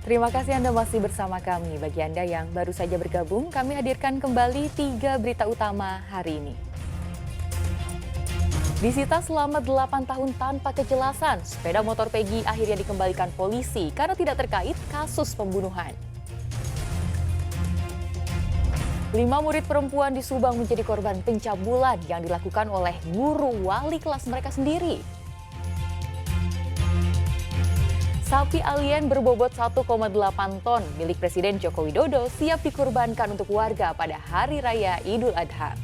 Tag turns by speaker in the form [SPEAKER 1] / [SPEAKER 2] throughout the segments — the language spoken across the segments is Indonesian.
[SPEAKER 1] Terima kasih Anda masih bersama kami. Bagi Anda yang baru saja bergabung, kami hadirkan kembali 3 berita utama hari ini. Disita selama 8 tahun tanpa kejelasan, sepeda motor Peggy akhirnya dikembalikan polisi karena tidak terkait kasus pembunuhan. 5 murid perempuan di Subang menjadi korban pencabulan yang dilakukan oleh guru wali kelas mereka sendiri. Sapi alien berbobot 1,8 ton milik Presiden Joko Widodo siap dikurbankan untuk warga pada Hari Raya Idul Adha.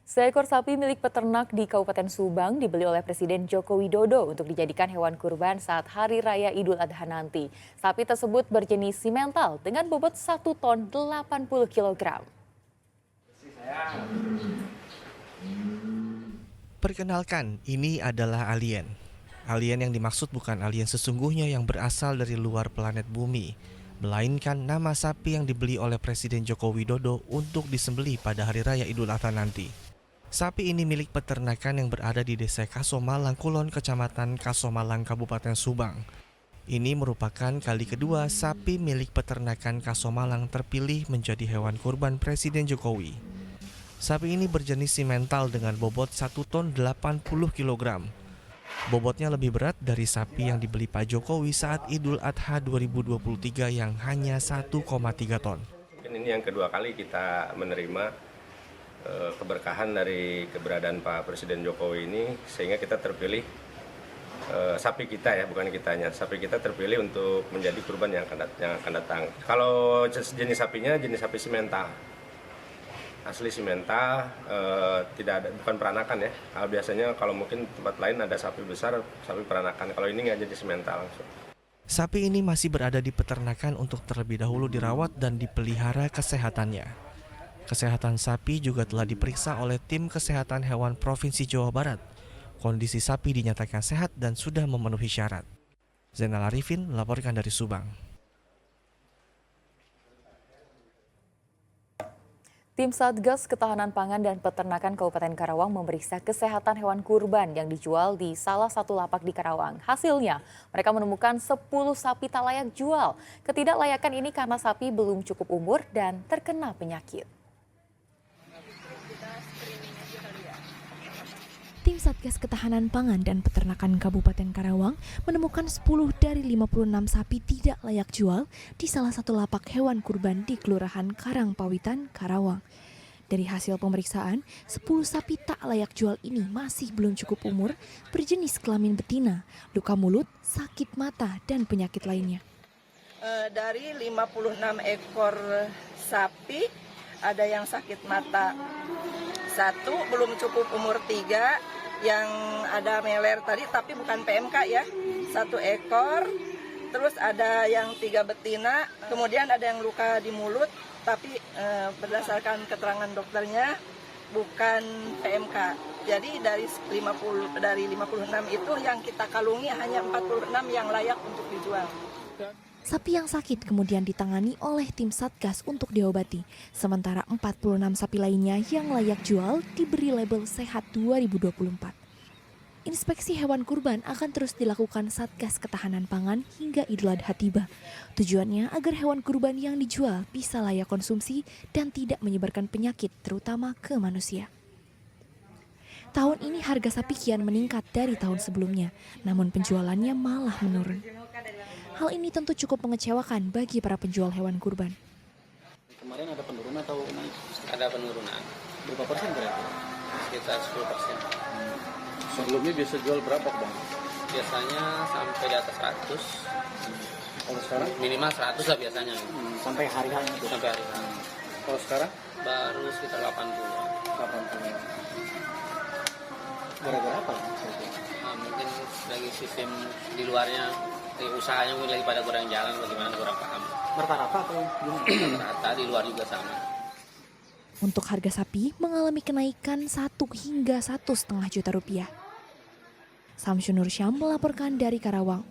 [SPEAKER 1] Seekor sapi milik peternak di Kabupaten Subang dibeli oleh Presiden Joko Widodo untuk dijadikan hewan kurban saat Hari Raya Idul Adha nanti. Sapi tersebut berjenis simental dengan bobot 1 ton 80 kg.
[SPEAKER 2] Perkenalkan, ini adalah alien. Alien yang dimaksud bukan alien sesungguhnya yang berasal dari luar planet bumi, melainkan nama sapi yang dibeli oleh Presiden Joko Widodo untuk disembelih pada Hari Raya Idul Adha nanti. Sapi ini milik peternakan yang berada di Desa Kasomalang Kulon, Kecamatan Kasomalang, Kabupaten Subang. Ini merupakan kali kedua sapi milik peternakan Kasomalang terpilih menjadi hewan kurban Presiden Jokowi. Sapi ini berjenis simental dengan bobot 1 ton 80 kg. Bobotnya lebih berat dari sapi yang dibeli Pak Jokowi saat Idul Adha 2023 yang hanya 1,3 ton.
[SPEAKER 3] Ini yang kedua kali kita menerima keberkahan dari keberadaan Pak Presiden Jokowi ini, sehingga kita terpilih sapi kita ya, bukan kitanya, sapi kita terpilih untuk menjadi kurban yang akan datang. Kalau jenis sapinya jenis sapi simental, asli simental, tidak ada, bukan peranakan ya. Biasanya kalau mungkin tempat lain ada sapi besar, sapi peranakan. Kalau ini nggak jadi simental langsung.
[SPEAKER 2] Sapi ini masih berada di peternakan untuk terlebih dahulu dirawat dan dipelihara kesehatannya. Kesehatan sapi juga telah diperiksa oleh tim kesehatan hewan Provinsi Jawa Barat. Kondisi sapi dinyatakan sehat dan sudah memenuhi syarat. Zainal Arifin melaporkan dari Subang.
[SPEAKER 1] Tim Satgas Ketahanan Pangan dan Peternakan Kabupaten Karawang memeriksa kesehatan hewan kurban yang dijual di salah satu lapak di Karawang. Hasilnya, mereka menemukan 10 sapi tak layak jual. Ketidaklayakan ini karena sapi belum cukup umur dan terkena penyakit.
[SPEAKER 4] Tim Satgas Ketahanan Pangan dan Peternakan Kabupaten Karawang menemukan 10 dari 56 sapi tidak layak jual di salah satu lapak hewan kurban di Kelurahan Karangpawitan, Karawang. Dari hasil pemeriksaan, 10 sapi tak layak jual ini masih belum cukup umur, berjenis kelamin betina, luka mulut, sakit mata, dan penyakit lainnya.
[SPEAKER 5] Dari 56 ekor sapi, ada yang sakit mata 1, belum cukup umur 3, yang ada meler tadi tapi bukan PMK ya, 1 ekor, terus ada yang 3 betina, kemudian ada yang luka di mulut tapi berdasarkan keterangan dokternya bukan PMK. Jadi dari 56 itu yang kita kalungi hanya 46 yang layak untuk dijual.
[SPEAKER 4] Sapi yang sakit kemudian ditangani oleh tim Satgas untuk diobati. Sementara 46 sapi lainnya yang layak jual diberi label Sehat 2024. Inspeksi hewan kurban akan terus dilakukan Satgas Ketahanan Pangan hingga Idul Adha tiba. Tujuannya agar hewan kurban yang dijual bisa layak konsumsi dan tidak menyebarkan penyakit terutama ke manusia. Tahun ini harga sapi kian meningkat dari tahun sebelumnya, namun penjualannya malah menurun. Hal ini tentu cukup mengecewakan bagi para penjual hewan kurban.
[SPEAKER 6] Kemarin ada penurunan atau naik?
[SPEAKER 7] Ada penurunan.
[SPEAKER 6] Berapa persen kira-kira?
[SPEAKER 7] Sekitar 10%.
[SPEAKER 6] Sebelumnya biasa jual berapa Bang?
[SPEAKER 7] Biasanya sampai di atas 100.
[SPEAKER 6] Kalau sekarang?
[SPEAKER 7] Minimal 100 lah biasanya.
[SPEAKER 6] Sampai hari-hari itu?
[SPEAKER 7] Sampai hari.
[SPEAKER 6] Kalau sekarang?
[SPEAKER 7] Baru sekitar 80.
[SPEAKER 6] 80. Gara-gara apa?
[SPEAKER 7] Nah, mungkin lagi sistem di luarnya, usahanya mungkin lagi pada kurang jalan, bagaimana kurang paham.
[SPEAKER 6] Rata-rata atau gimana?
[SPEAKER 7] Rata di luar juga sama.
[SPEAKER 4] Untuk harga sapi mengalami kenaikan 1 hingga 1,5 juta rupiah. Samsun Nur Syam melaporkan dari Karawang.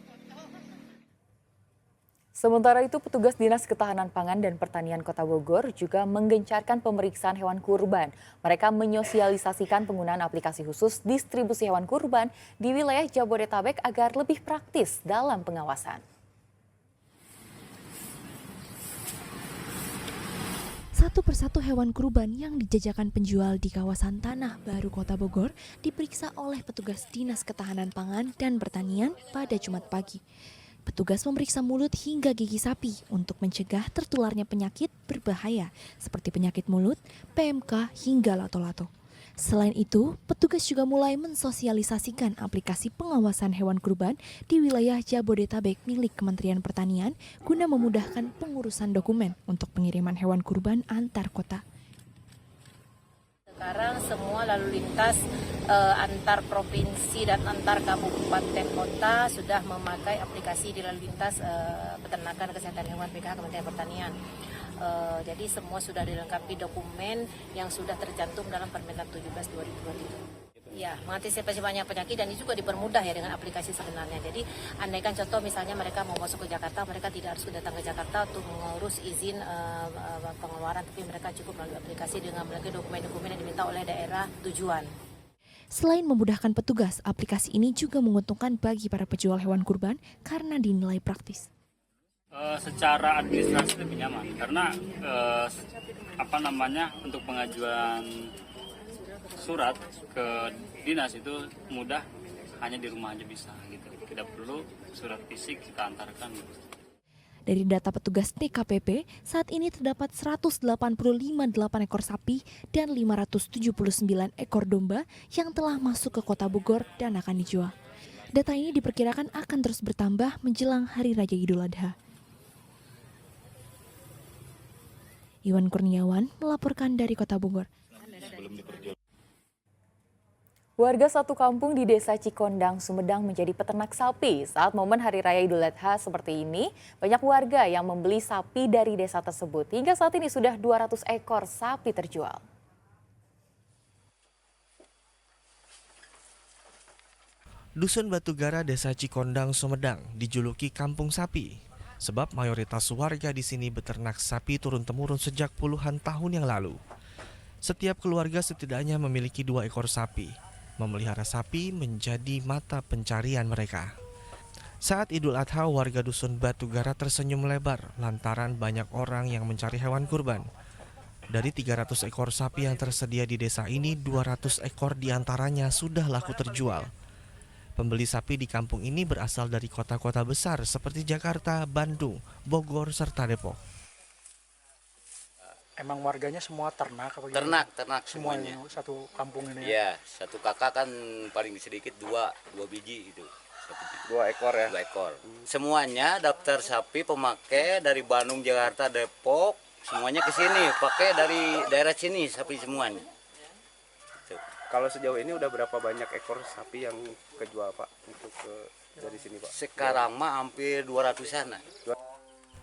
[SPEAKER 1] Sementara itu, petugas Dinas Ketahanan Pangan dan Pertanian Kota Bogor juga menggencarkan pemeriksaan hewan kurban. Mereka menyosialisasikan penggunaan aplikasi khusus distribusi hewan kurban di wilayah Jabodetabek agar lebih praktis dalam pengawasan.
[SPEAKER 4] Satu persatu hewan kurban yang dijajakan penjual di kawasan Tanah Baru Kota Bogor diperiksa oleh petugas Dinas Ketahanan Pangan dan Pertanian pada Jumat pagi. Petugas memeriksa mulut hingga gigi sapi untuk mencegah tertularnya penyakit berbahaya seperti penyakit mulut, PMK, hingga lato-lato. Selain itu, petugas juga mulai mensosialisasikan aplikasi pengawasan hewan kurban di wilayah Jabodetabek milik Kementerian Pertanian guna memudahkan pengurusan dokumen untuk pengiriman hewan kurban antar kota.
[SPEAKER 8] Sekarang semua lalu lintas antar provinsi dan antar kabupaten kota sudah memakai aplikasi di lalu lintas peternakan kesehatan hewan PKH Kementerian Pertanian. Jadi semua sudah dilengkapi dokumen yang sudah tercantum dalam Permendak 17 2023. Ya, mengantisipasi banyak penyakit dan ini juga dipermudah ya dengan aplikasi sebenarnya. Jadi andaikan contoh misalnya mereka mau masuk ke Jakarta, mereka tidak harus datang ke Jakarta untuk mengurus izin pengeluaran, tapi mereka cukup melalui aplikasi dengan melalui dokumen-dokumen yang diminta oleh daerah tujuan.
[SPEAKER 4] Selain memudahkan petugas, aplikasi ini juga menguntungkan bagi para penjual hewan kurban karena dinilai praktis.
[SPEAKER 9] Secara administrasi lebih nyaman karena untuk pengajuan surat ke dinas itu mudah, hanya di rumah aja bisa gitu, tidak perlu surat fisik kita antarkan gitu.
[SPEAKER 4] Dari data petugas DKPP, saat ini terdapat 185 ekor sapi dan 579 ekor domba yang telah masuk ke Kota Bogor dan akan dijual. Data ini diperkirakan akan terus bertambah menjelang Hari Raya Idul Adha. Iwan Kurniawan melaporkan dari Kota Bogor.
[SPEAKER 1] Warga satu kampung di Desa Cikondang, Sumedang menjadi peternak sapi. Saat momen Hari Raya Idul Adha seperti ini, banyak warga yang membeli sapi dari desa tersebut. Hingga saat ini sudah 200 ekor sapi terjual.
[SPEAKER 2] Dusun Batugara, Desa Cikondang, Sumedang dijuluki Kampung Sapi. Sebab mayoritas warga di sini beternak sapi turun-temurun sejak puluhan tahun yang lalu. Setiap keluarga setidaknya memiliki 2 ekor sapi. Memelihara sapi menjadi mata pencarian mereka. Saat Idul Adha, warga Dusun Batugara tersenyum lebar lantaran banyak orang yang mencari hewan kurban. Dari 300 ekor sapi yang tersedia di desa ini, 200 ekor diantaranya sudah laku terjual. Pembeli sapi di kampung ini berasal dari kota-kota besar seperti Jakarta, Bandung, Bogor, serta Depok.
[SPEAKER 6] Emang warganya semua ternak apa gimana?
[SPEAKER 10] Ternak semuanya.
[SPEAKER 6] Satu kampung ini.
[SPEAKER 10] Iya, satu kakak kan paling sedikit dua biji itu.
[SPEAKER 3] 2 ekor ya?
[SPEAKER 10] 2 ekor. Semuanya daftar sapi pemakai dari Bandung, Jakarta, Depok, semuanya ke sini, pakai dari daerah sini sapi semuanya. Gitu.
[SPEAKER 3] Kalau sejauh ini udah berapa banyak ekor sapi yang kejual Pak untuk dari sini Pak?
[SPEAKER 10] Sekarang mah hampir 200-an.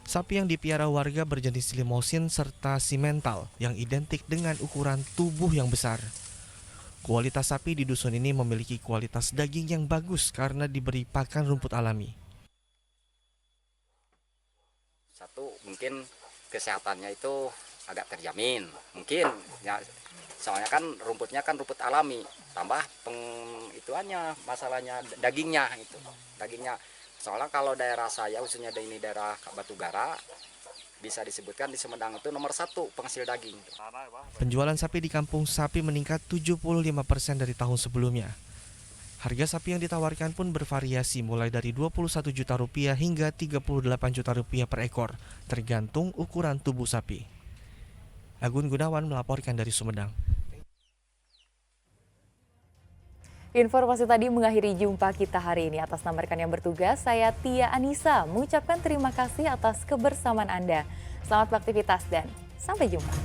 [SPEAKER 2] Sapi yang dipiara warga berjenis limosin serta simental yang identik dengan ukuran tubuh yang besar. Kualitas sapi di dusun ini memiliki kualitas daging yang bagus karena diberi pakan rumput alami.
[SPEAKER 10] Satu, mungkin kesehatannya itu agak terjamin. Mungkin ya, soalnya kan rumputnya kan rumput alami. Tambah ituannya masalahnya dagingnya itu. Dagingnya soalnya kalau daerah saya, khususnya ini daerah Batugara, bisa disebutkan di Sumedang itu nomor 1 penghasil daging.
[SPEAKER 2] Penjualan sapi di kampung sapi meningkat 75% dari tahun sebelumnya. Harga sapi yang ditawarkan pun bervariasi mulai dari Rp21 juta hingga Rp38 juta per ekor, tergantung ukuran tubuh sapi. Agun Gunawan melaporkan dari Sumedang.
[SPEAKER 1] Informasi tadi mengakhiri jumpa kita hari ini. Atas nama rekan yang bertugas, saya Tia Anissa mengucapkan terima kasih atas kebersamaan Anda. Selamat beraktivitas dan sampai jumpa.